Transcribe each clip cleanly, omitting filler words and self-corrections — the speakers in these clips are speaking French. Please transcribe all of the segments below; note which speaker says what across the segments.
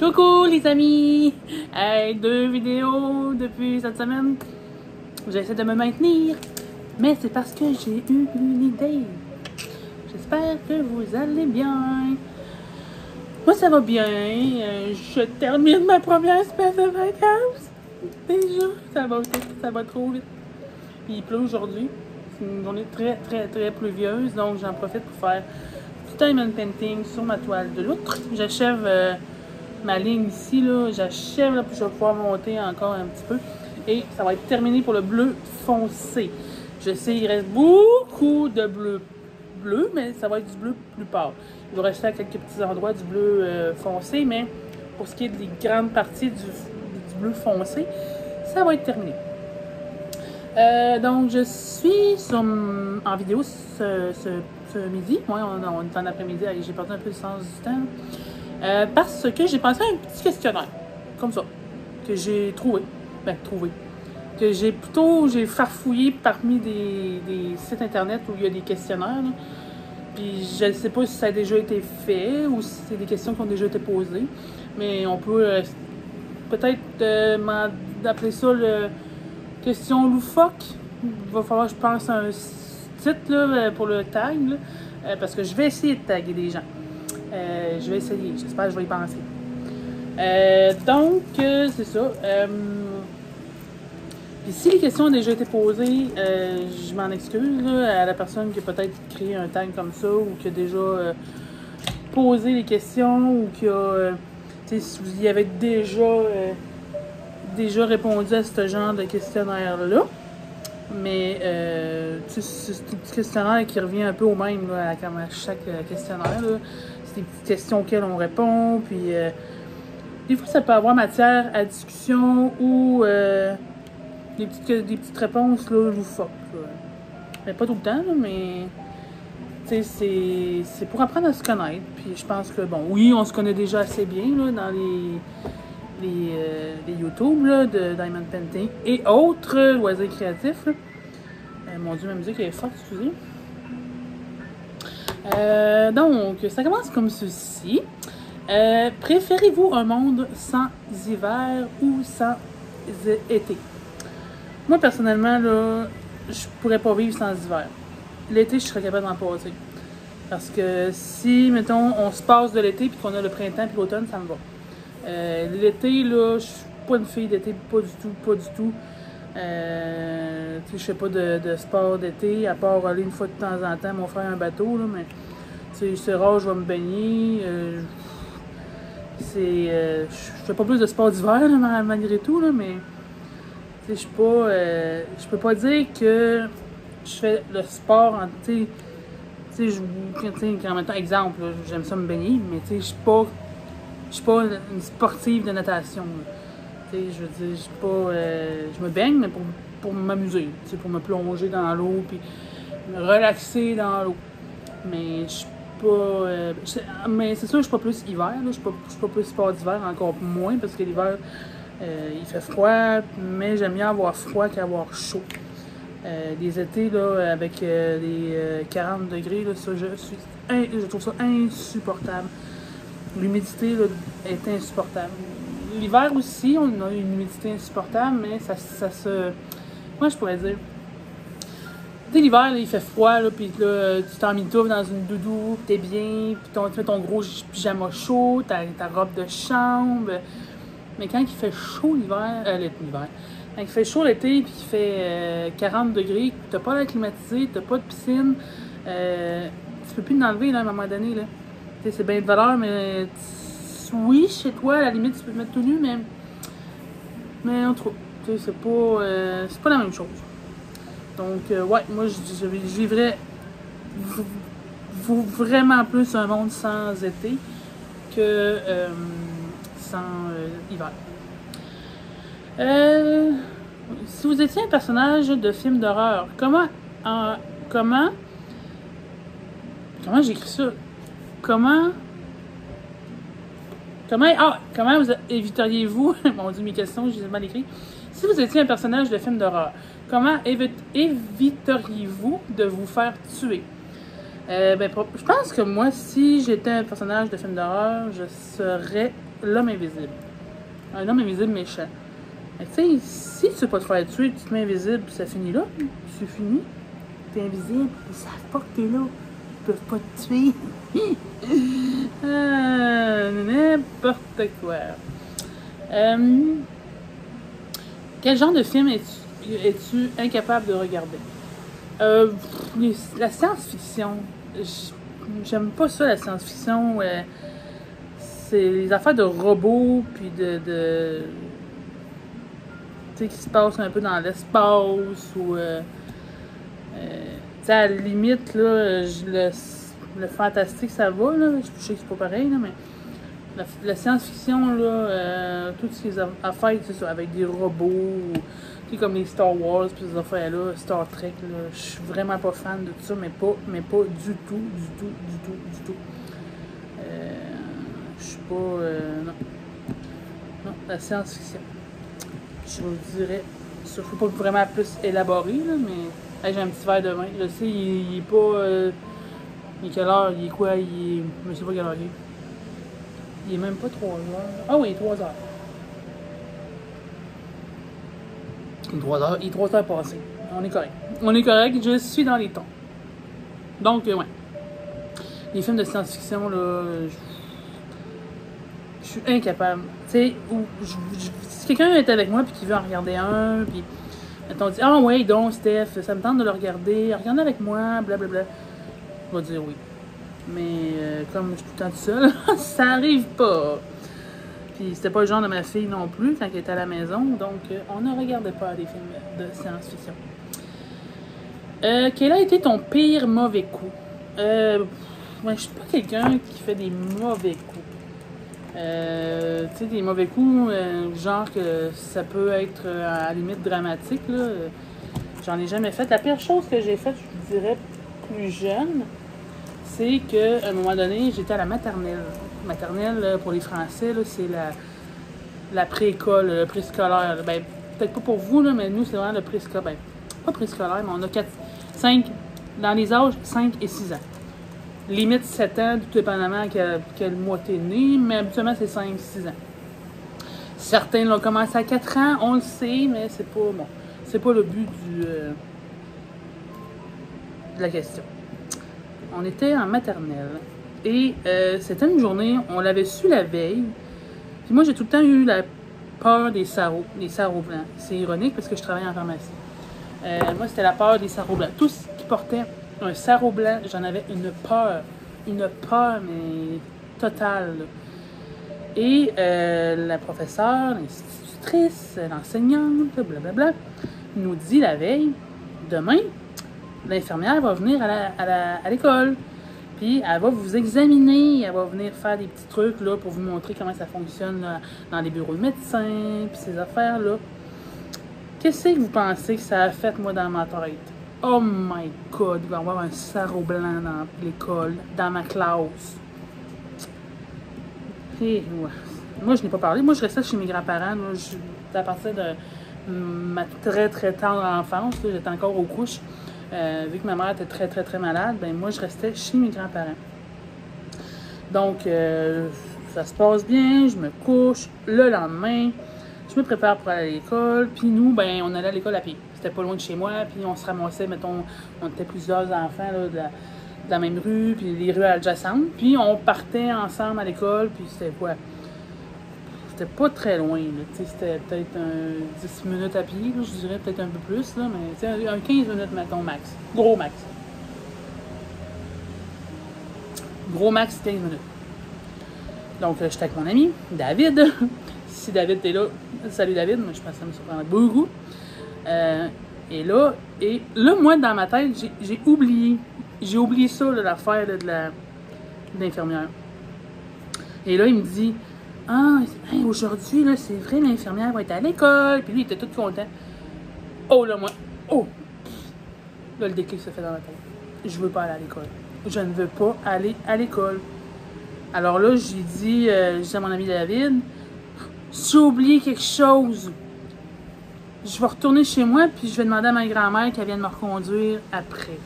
Speaker 1: Coucou les amis! Hey, 2 vidéos depuis cette semaine. J'essaie de me maintenir, mais c'est parce que j'ai eu une idée. J'espère que vous allez bien. Moi ça va bien. Je termine ma première semaine de vacances. Déjà, ça va trop vite. Il pleut aujourd'hui. C'est une journée très pluvieuse, donc j'en profite pour faire du diamond painting sur ma toile de loutre. J'achève ma ligne ici, là, j'achève, là, puis je vais pouvoir monter encore un petit peu. Et ça va être terminé pour le bleu foncé. Je sais, il reste beaucoup de bleu, mais ça va être du bleu plus pâle. Il va rester à quelques petits endroits du bleu foncé, mais pour ce qui est des grandes parties du bleu foncé, ça va être terminé. Donc, je suis en vidéo ce midi. Ouais, on est en après-midi, j'ai perdu un peu le sens du temps. Parce que j'ai pensé à un petit questionnaire, comme ça, que j'ai trouvé. Que j'ai farfouillé parmi des sites internet où il y a des questionnaires. Là. Puis je ne sais pas si ça a déjà été fait ou si c'est des questions qui ont déjà été posées. Mais on peut peut-être appeler ça le question loufoque. Il va falloir, je pense, un titre là, pour le tag. Là, parce que je vais essayer de taguer des gens. Je vais essayer, j'espère que je vais y penser. Donc, c'est ça. Puis si les questions ont déjà été posées, je m'en excuse là, à la personne qui a peut-être créé un tag comme ça ou qui a déjà posé les questions ou qui a, si vous y avez déjà répondu à ce genre de questionnaire-là. Mais c'est un petit questionnaire qui revient un peu au même là, à chaque questionnaire. Là. C'est des petites questions auxquelles on répond. Puis des fois, ça peut avoir matière à discussion ou des petites réponses là, loufoques. Mais pas tout le temps, là, mais c'est pour apprendre à se connaître. Puis je pense que, bon, oui, on se connaît déjà assez bien là, dans les YouTube là, de Diamond Painting et autres loisirs créatifs. Là. Mon Dieu, ma musique est forte, excusez. Donc, ça commence comme ceci. Préférez-vous un monde sans hiver ou sans été? Moi, personnellement, là, je pourrais pas vivre sans hiver. L'été, je serais capable d'en passer. Parce que si, mettons, on se passe de l'été puis qu'on a le printemps puis l'automne, ça me va. L'été, là, je suis pas une fille d'été, pas du tout. Je fais pas de sport d'été, à part aller une fois de temps en temps, faire un bateau, là, mais c'est rare, je vais me baigner. Je fais pas plus de sport d'hiver, là, malgré tout, là, mais je suis pas. Je peux pas dire que je fais le sport en. En même temps, exemple, là, j'aime ça me baigner, mais je suis pas une sportive de natation. Là. Je veux dire, je me baigne, mais pour m'amuser, pour me plonger dans l'eau, puis me relaxer dans l'eau. Mais je suis pas... mais c'est sûr, je suis pas plus hiver, je suis pas plus sport d'hiver, encore moins, parce que l'hiver, il fait froid, mais j'aime bien avoir froid qu'avoir chaud. Les étés, là, avec les 40 degrés, là, ça, je trouve ça insupportable. L'humidité là, est insupportable. L'hiver aussi, on a une humidité insupportable, mais ça se... Moi, je pourrais dire... Tu sais, l'hiver, là, il fait froid, là, puis là, tu t'emmitoufles dans une doudou, t'es bien, puis tu mets ton gros pyjama chaud, ta robe de chambre. Mais quand il fait chaud l'hiver... Quand il fait chaud l'été, puis qu'il fait 40 degrés, t'as pas l'air climatisé, t'as pas de piscine, tu peux plus l'enlever, là, à un moment donné, là. Tu sais, c'est bien de valeur, mais... Oui, chez toi, à la limite, tu peux te mettre tout nu, mais en tout cas, c'est pas la même chose. Donc, ouais, moi, je vivrais vraiment plus un monde sans été que sans hiver. Si vous étiez un personnage de film d'horreur, comment j'écris ça? Comment vous éviteriez-vous... Mon Dieu, mes questions, je les ai mal écrites. Si vous étiez un personnage de film d'horreur, comment éviteriez-vous de vous faire tuer? Je pense que moi, si j'étais un personnage de film d'horreur, je serais l'homme invisible. Un homme invisible méchant. Tu sais, si tu veux pas te faire tuer, tu te mets invisible, puis ça finit là. C'est fini. T'es invisible, ils savent pas que t'es là. Ils peuvent pas te tuer. N'importe quoi. Quel genre de film es-tu incapable de regarder? La science-fiction. J'aime pas ça, la science-fiction. C'est les affaires de robots, puis de tu sais, qui se passent un peu dans l'espace, ou... tu sais, à la limite, là, le fantastique, ça va, là. Je sais que c'est pas pareil, là, mais... La science-fiction, là, toutes ces affaires, c'est ça, avec des robots, puis comme les Star Wars, puis ces affaires-là, Star Trek, là, je suis vraiment pas fan de tout ça, mais pas du tout. Je suis pas... non. Non, la science-fiction. Je vous dirais, ça, faut pas vraiment plus élaborer, là, mais... Hey, j'ai un petit verre de vin. Je sais, il est pas... il est quelle heure? Il est quoi? Je sais pas quelle heure il est. Il est même pas 3 heures. Ah oui, 3 heures. Il est 3 heures passées. On est correct. On est correct, je suis dans les tons. Donc, ouais. Les films de science-fiction, là, je suis incapable. Tu sais, si quelqu'un est avec moi puis qu'il veut en regarder un, puis on dit « Ah ouais, donc Steph, ça me tente de le regarder, regarde avec moi, blablabla. » Je vais dire oui. Mais comme je suis tout le temps seule, ça arrive pas. Puis c'était pas le genre de ma fille non plus quand elle était à la maison, donc on ne regardait pas des films de science-fiction. Quel a été ton pire mauvais coup? Je suis pas quelqu'un qui fait des mauvais coups. Tu sais, des mauvais coups, genre que ça peut être à la limite dramatique, là. J'en ai jamais fait. La pire chose que j'ai faite, je vous dirais, plus jeune, c'est qu'à un moment donné, j'étais à la maternelle. Maternelle, pour les Français, là, c'est la pré-école, le préscolaire. Ben, peut-être pas pour vous, là, mais nous, c'est vraiment le préscolaire. Ben, pas préscolaire, mais on a 5, dans les âges 5 et 6 ans. Limite 7 ans, tout dépendamment quel mois t'es né, mais habituellement, c'est 5-6 ans. Certains l'ont commencé à 4 ans, on le sait, mais c'est pas bon. C'est pas le but de la question. On était en maternelle et c'était une journée, on l'avait su la veille. Puis moi, j'ai tout le temps eu la peur des sarraux blancs. C'est ironique parce que je travaille en pharmacie. Moi, c'était la peur des sarraux blancs. Tout ce qui portait un sarrau blanc, j'en avais une peur, mais totale. Et la professeure, l'institutrice, l'enseignante, blablabla, nous dit la veille, demain, l'infirmière va venir à l'école. Puis elle va vous examiner, elle va venir faire des petits trucs là, pour vous montrer comment ça fonctionne là, dans les bureaux de médecins, puis ces affaires-là. Qu'est-ce que vous pensez que ça a fait, moi, dans ma tête? Oh my God, il va y avoir un sarrau blanc dans l'école, dans ma classe. Et, ouais. Moi, je n'ai pas parlé. Moi, je restais chez mes grands-parents. À partir de ma très, très tendre enfance, j'étais encore aux couches. Vu que ma mère était très, très, très malade, ben moi, je restais chez mes grands-parents. Donc, ça se passe bien, je me couche. Le lendemain, je me prépare pour aller à l'école. Puis nous, ben on allait à l'école à pied. C'était pas loin de chez moi. Puis on se ramassait, mettons, on était plusieurs enfants là, de la même rue, puis les rues adjacentes. Puis on partait ensemble à l'école. Puis c'était quoi? C'était pas très loin, c'était peut-être 10 minutes à pied, là, je dirais peut-être un peu plus, là, mais un 15 minutes, mettons, max. Gros max. Gros max, 15 minutes. Donc, j'étais avec mon ami, David. Si David est là, salut David, mais je pense que ça me surprendrait beaucoup. Et là, moi, dans ma tête, j'ai oublié. J'ai oublié ça, là, l'affaire de l'infirmière. Et là, il me dit... Ah, hey, aujourd'hui, là, c'est vrai, l'infirmière va être à l'école. Puis lui, il était tout content. Oh, là, moi. Oh! Là, le déclic se fait dans la tête. Je veux pas aller à l'école. Je ne veux pas aller à l'école. Alors là, j'ai dit à mon ami David, j'ai oublié quelque chose. Je vais retourner chez moi, puis je vais demander à ma grand-mère qu'elle vienne me reconduire après.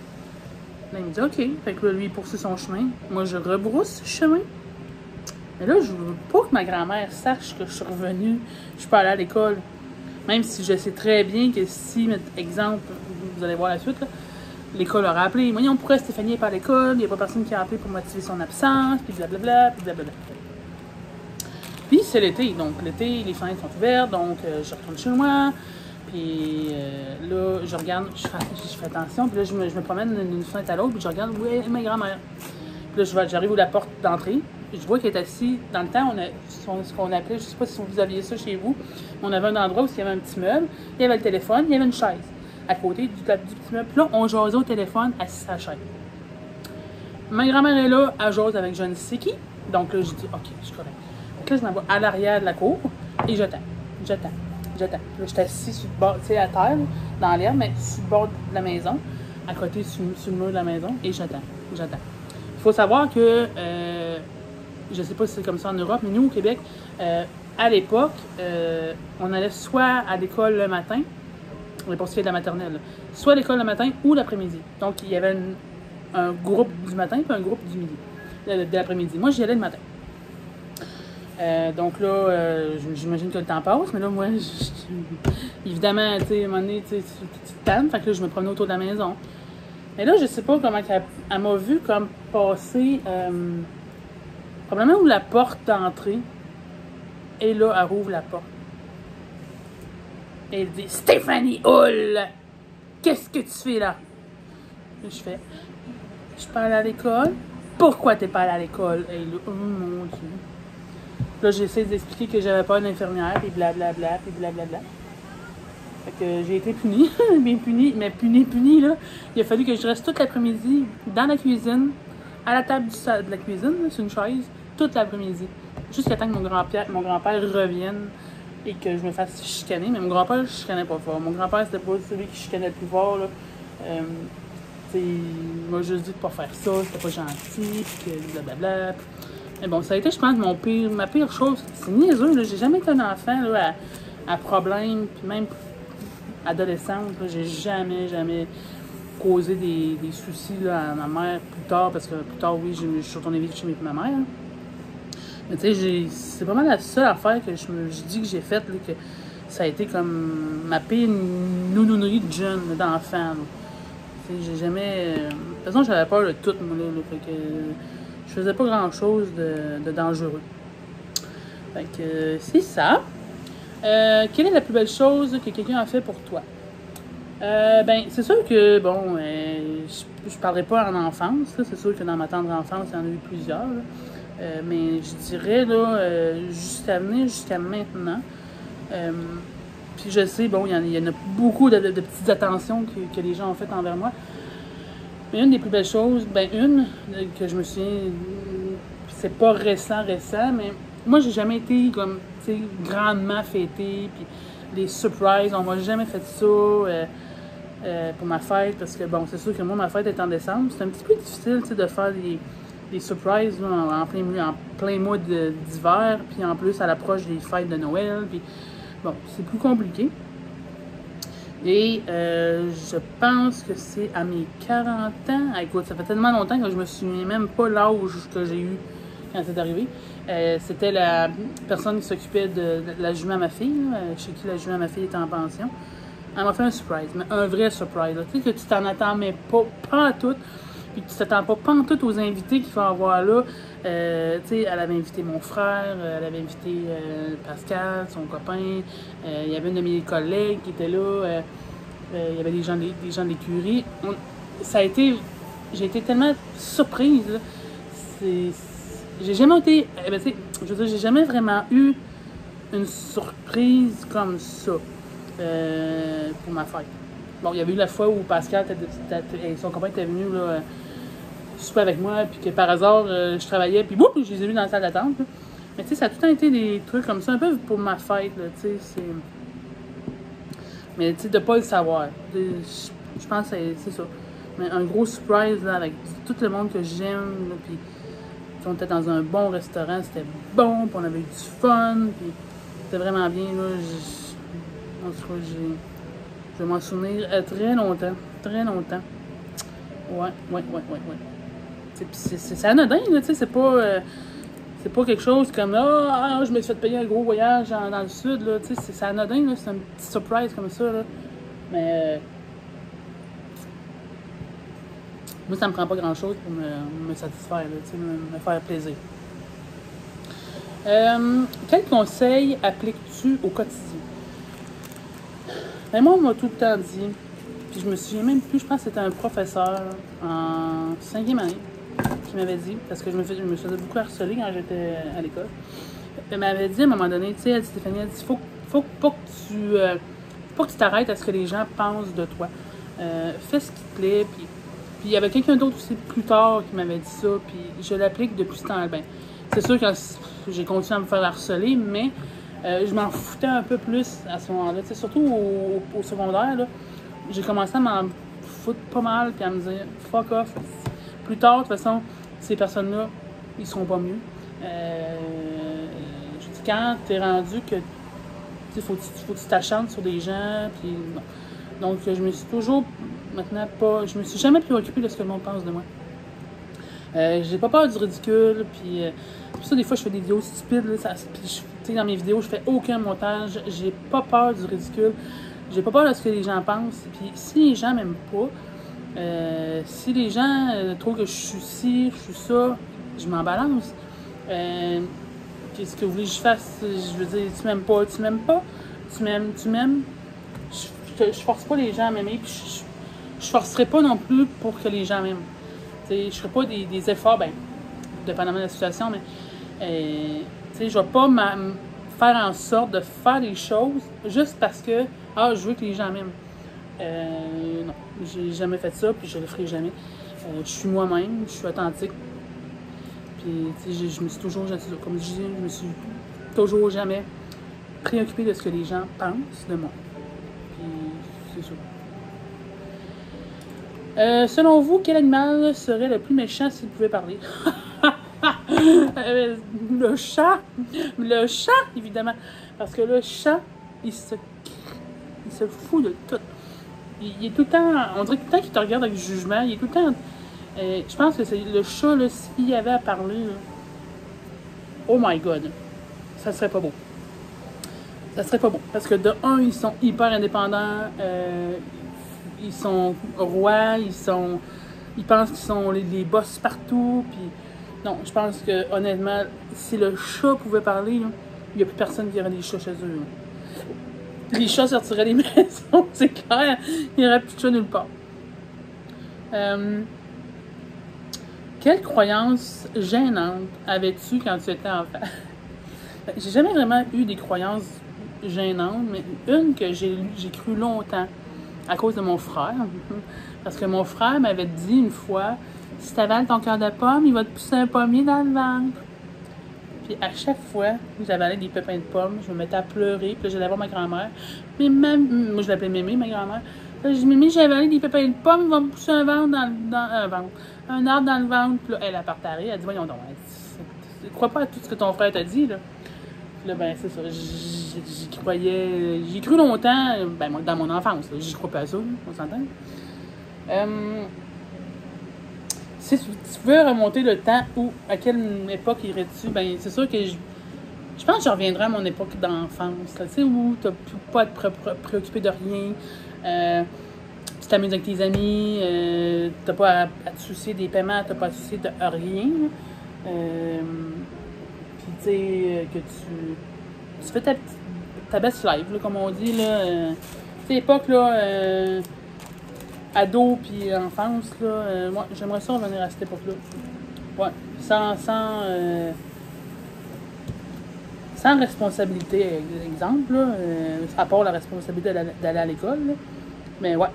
Speaker 1: Là, il me dit, OK. Fait que là, lui, il poursuit son chemin. Moi, je rebrousse chemin. Mais là, je veux pas que ma grand-mère sache que je suis revenue, je suis pas allée à l'école. Même si je sais très bien que si, exemple, vous allez voir la suite, l'école aura appelé. Voyons, pourquoi Stéphanie n'est pas à l'école? Il n'y a pas personne qui a appelé pour motiver son absence, puis blablabla, puis blablabla. Puis c'est l'été, donc l'été, les fenêtres sont ouvertes, donc je retourne chez moi. Puis là, je regarde, je fais attention, puis là, je me promène d'une fenêtre à l'autre, puis je regarde où est ma grand-mère. Puis là, j'arrive à la porte d'entrée, puis je vois qu'elle est assise. Dans le temps, on a ce qu'on appelait, je ne sais pas si vous aviez ça chez vous, on avait un endroit où il y avait un petit meuble, il y avait le téléphone, il y avait une chaise à côté du petit meuble. Puis là, on jasait au téléphone, assis à la chaise. Ma grand-mère est là, elle jase avec je ne sais qui. Donc là, je dis, OK, je suis correct. Donc là, je m'en vais à l'arrière de la cour et j'attends. Là, je suis assis sur le bord, tu sais, à terre, dans l'herbe, mais sur le bord de la maison, à côté, sur le mur de la maison, et j'attends. Il faut savoir que, je ne sais pas si c'est comme ça en Europe, mais nous, au Québec, à l'époque, on allait soit à l'école le matin, pour ce qui est de la maternelle, soit à l'école le matin ou l'après-midi. Donc, il y avait un groupe du matin et un groupe du midi, de l'après-midi. Moi, j'y allais le matin. Donc là, j'imagine que le temps passe, mais là, moi, évidemment, tu sais, à un moment donné, tu te tannes, fait que là, je me promenais autour de la maison. Mais là, je sais pas comment elle m'a vu comme passer, probablement où la porte d'entrée, et là, elle rouvre la porte. Et elle dit « Stéphanie Hull, qu'est-ce que tu fais là? » Et je fais « Je suis pas allée à l'école. » « Pourquoi t'es pas allée à l'école? » Et là, oh mon Dieu. Là, j'essaie d'expliquer que j'avais pas une infirmière, puis blablabla, puis blablabla. Fait que j'ai été punie, bien punie, mais punie, là. Il a fallu que je reste toute l'après-midi dans la cuisine, à la table de la cuisine, sur une chaise, toute l'après-midi. Jusqu'à temps que mon grand-père revienne et que je me fasse chicaner. Mais mon grand-père, je chicanais pas fort. Mon grand-père, c'était pas celui qui chicanait le plus fort, là. Il m'a juste dit de pas faire ça, c'était pas gentil, puis que blablabla. Mais bon, ça a été, je pense, ma pire chose. C'est niaiseux, là. J'ai jamais été un enfant là, à problème, puis même adolescente, là, j'ai jamais causé des soucis là, à ma mère plus tard, parce que plus tard, oui, je suis retournée vivre chez ma mère. Là. Mais tu sais, c'est vraiment la seule affaire que je dis que j'ai faite, là, que ça a été comme ma pire nounounerie de jeune, d'enfant. J'ai jamais. De toute façon, j'avais peur de tout, moi, là. Fait que je faisais pas grand-chose de dangereux. Fait que c'est ça. Quelle est la plus belle chose que quelqu'un a fait pour toi? Ben, c'est sûr que, bon, je parlerai pas en enfance. C'est sûr que dans ma tendre enfance, il y en a eu plusieurs. Mais je dirais, là, jusqu'à maintenant. Puis je sais, bon, il y en a beaucoup de petites attentions que les gens ont faites envers moi. Mais une des plus belles choses, ben que je me souviens, c'est pas récent, mais moi, j'ai jamais été comme, tu sais, grandement fêtée, puis les surprises, on m'a jamais fait ça pour ma fête, parce que, bon, c'est sûr que moi, ma fête est en décembre, c'est un petit peu difficile, tu sais, de faire des surprises là, en plein mois d'hiver, puis en plus, à l'approche des fêtes de Noël, puis bon, c'est plus compliqué. Et je pense que c'est à mes 40 ans. Ah, écoute, ça fait tellement longtemps que je me souviens même pas l'âge que j'ai eu quand c'est arrivé. C'était la personne qui s'occupait de la jument à ma fille, là, chez qui la jument à ma fille était en pension. Elle m'a fait un surprise, mais un vrai surprise. Tu sais, que tu t'en attends mais pas en tout. Puis que tu t'attends pas en tout aux invités qu'il faut avoir là. Tu sais, elle avait invité mon frère, elle avait invité Pascal, son copain. Il y avait une de mes collègues qui était là. Il y avait des gens de l'écurie. J'ai été tellement surprise. Là. J'ai jamais été. Ben, tu sais, je veux dire, j'ai jamais vraiment eu une surprise comme ça pour ma fête. Bon, il y avait eu la fois où Pascal et son copain étaient venus là, souper avec moi, puis que par hasard, je travaillais, puis boum, je les ai vus dans la salle d'attente. Mais tu sais, ça a tout le temps été des trucs comme ça, un peu pour ma fête, tu sais, c'est... Mais tu sais, de pas le savoir. Je pense que c'est ça. Mais un gros surprise, là, avec tout le monde que j'aime, puis on était dans un bon restaurant, c'était bon, puis on avait eu du fun, puis c'était vraiment bien, là. En tout cas, je vais m'en souvenir très longtemps. Très longtemps. Ouais. C'est anodin, là, tu sais, c'est pas... C'est pas quelque chose comme je me suis fait payer un gros voyage dans le sud, là. Tu sais, c'est anodin, là. C'est un petit surprise comme ça, là. Mais. Moi, ça me prend pas grand-chose pour me satisfaire, là, tu sais, me faire plaisir. Quel conseil appliques-tu au quotidien? Ben moi, on m'a tout le temps dit, puis je me souviens même plus, je pense que c'était un professeur en 5e année qui m'avait dit, parce que je me faisais beaucoup harceler quand j'étais à l'école. Elle m'avait dit à un moment donné, tu sais, elle dit, Stéphanie, elle dit, faut pas que tu t'arrêtes à ce que les gens pensent de toi. Fais ce qui te plaît, puis il y avait quelqu'un d'autre aussi plus tard qui m'avait dit ça, puis je l'applique depuis ce temps-là. Ben, c'est sûr que j'ai continué à me faire harceler, mais je m'en foutais un peu plus à ce moment-là. Tu sais, surtout au secondaire, là, j'ai commencé à m'en foutre pas mal, puis à me dire « fuck off ». Plus tard, de toute façon, ces personnes-là, ils seront pas mieux. Je dis, quand t'es rendu que faut que tu t'acharnes sur des gens, puis non. Donc, je me suis toujours, maintenant, je me suis jamais préoccupée de ce que le monde pense de moi. J'ai pas peur du ridicule, puis c'est pour ça, des fois, je fais des vidéos stupides, là, puis dans mes vidéos, je fais aucun montage, j'ai pas peur du ridicule, j'ai pas peur de ce que les gens pensent, puis si les gens m'aiment pas, si les gens trouvent que je suis ci, je suis ça, je m'en balance. Qu'est-ce que vous voulez que je fasse? Je veux dire, tu m'aimes pas, tu m'aimes pas, tu m'aimes. Je force pas les gens à m'aimer, puis je forcerai pas non plus pour que les gens m'aiment. Je ferai pas des efforts, ben, dépendamment de la situation, mais je vais pas faire en sorte de faire des choses juste parce que je veux que les gens m'aiment. Non, j'ai jamais fait ça, puis je le ferai jamais. Je suis moi-même, je suis authentique. Puis, je me suis toujours, comme je disais, je me suis toujours jamais préoccupée de ce que les gens pensent de moi. Puis, c'est ça. Selon vous, quel animal serait le plus méchant s'il pouvait parler? Le chat! Le chat, évidemment. Parce que le chat, il se fout de tout. Il est tout le temps, on dirait tout le temps qu'il te regarde avec jugement. Il est tout le temps. Je pense que c'est le chat, là, s'il y avait à parler, là, oh my god, ça serait pas beau. Ça serait pas beau. Parce que de un, ils sont hyper indépendants, ils sont rois, ils pensent qu'ils sont les boss partout. Puis non, je pense que honnêtement, si le chat pouvait parler, il n'y a plus personne qui aurait des chats chez eux. Là. Les chats sortiraient des maisons, c'est clair. Il n'y aurait plus de chats nulle part. Quelle croyance gênante avais-tu quand tu étais enfant? J'ai jamais vraiment eu des croyances gênantes, mais une que j'ai cru longtemps à cause de mon frère. Parce que mon frère m'avait dit une fois, si tu avales ton cœur de pomme, il va te pousser un pommier dans le ventre. Puis à chaque fois que j'avalais des pépins de pommes, je me mettais à pleurer. Puis là, j'allais voir ma grand-mère. Mais moi, je l'appelais Mémé, ma grand-mère. Là, je dis, Mémé, j'ai avalé des pépins de pommes, il va me pousser un arbre dans le ventre. Puis là, elle a partagé. Elle dit, voyons donc, ne crois pas à tout ce que ton frère t'a dit, là. Puis là, ben, c'est ça. J'y croyais. J'y cru longtemps, ben, moi, dans mon enfance. J'y crois pas à ça, on s'entend. Si tu veux remonter le temps, à quelle époque irais-tu? Ben, c'est sûr que je pense que je reviendrai à mon époque d'enfance, tu sais, où tu n'as pas à être préoccupé de rien, tu t'amuses avec tes amis, tu n'as pas à te soucier des paiements, tu n'as pas à te soucier de rien. Puis, tu sais, que tu fais ta best life, là, comme on dit, là. Tu sais, époque, là, ado puis enfance, là, moi, j'aimerais ça revenir à cette époque-là. Ouais, sans responsabilité, exemple, là, à part la responsabilité d'aller à l'école, là. Mais ouais.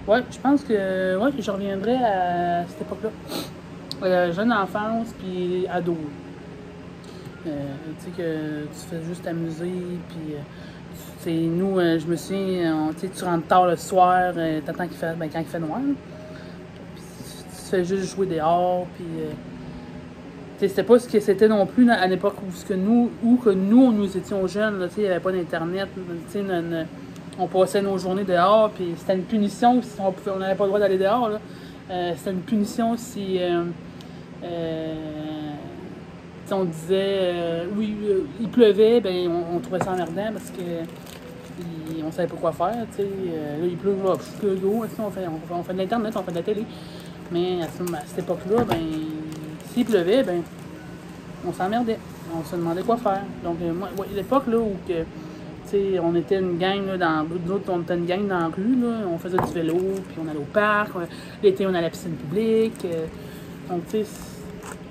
Speaker 1: Ouais, je pense que ouais, je reviendrai à cette époque-là. Jeune enfance puis ado. Tu sais que tu fais juste t'amuser, puis nous, je me souviens, tu rentres tard le soir, t'attends quand il fait noir. Puis tu fais juste jouer dehors, puis c'était pas ce que c'était non plus à l'époque où nous étions jeunes, il n'y avait pas d'internet, on passait nos journées dehors, puis c'était une punition si on n'avait pas le droit d'aller dehors, là. C'était une punition si on disait, oui, il pleuvait, ben on trouvait ça emmerdant parce que on savait pas quoi faire, tu sais. Là, il pleut, là, que go, on fait de l'Internet, on fait de la télé. Mais à cette époque-là, ben, s'il pleuvait, ben, on s'emmerdait. On se demandait quoi faire. Donc, moi, l'époque là où que, on était une gang, là, nous autres, on était une gang dans la rue, là, on faisait du vélo, puis on allait au parc, l'été, on allait à la piscine publique. Donc, tu sais,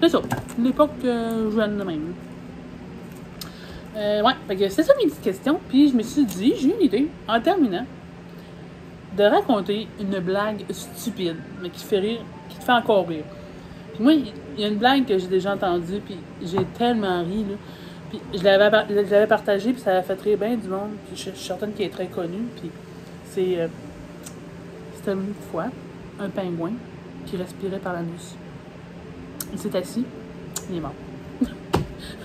Speaker 1: c'est ça. L'époque jeune de même. Ouais, fait que c'est ça mes petites questions. Puis je me suis dit, j'ai une idée, en terminant, de raconter une blague stupide, mais qui fait rire, qui te fait encore rire. Puis moi, il y a une blague que j'ai déjà entendue, puis j'ai tellement ri, là. Puis je l'avais partagée, puis ça a fait rire bien du monde. Puis je suis certaine qu'elle est très connue. Puis c'était une fois un pingouin qui respirait par l'anus. Il s'est assis, il est mort.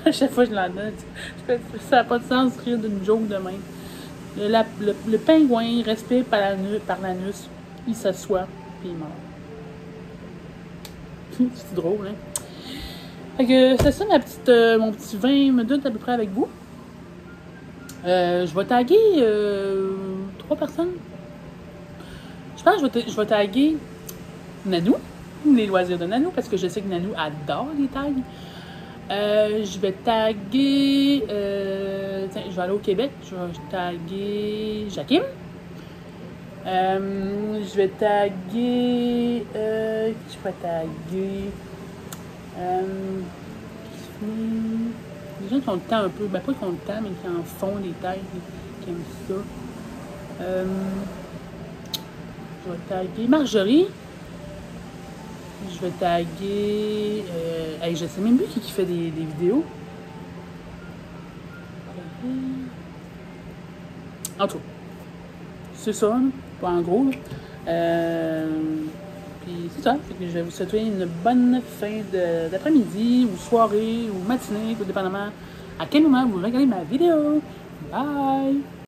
Speaker 1: À chaque fois que je l'entends, ça n'a pas de sens de rire d'une joke de même. Le pingouin, il respire par l'anus, il s'assoit, puis il est mort. C'est drôle, hein? Fait que c'est ça mon petit 20 minutes à peu près avec vous. Je vais taguer 3 personnes. Je pense que je vais taguer Nanou, les loisirs de Nanou, parce que je sais que Nanou adore les tags. Je vais taguer... tiens, je vais aller au Québec. Je vais taguer Jakim. Je vais taguer... je vais taguer... les gens qui ont le temps un peu... Ben, pas qui ont le temps, mais qui en font des tags, qui aiment ça. Je vais taguer Marjorie. Je vais taguer... hey, je sais même plus qui fait des vidéos. En tout cas, c'est ça, pas en gros. Puis c'est ça. Fait que je vais vous souhaiter une bonne fin d'après-midi, ou soirée, ou matinée, tout dépendamment à quel moment vous regardez ma vidéo. Bye!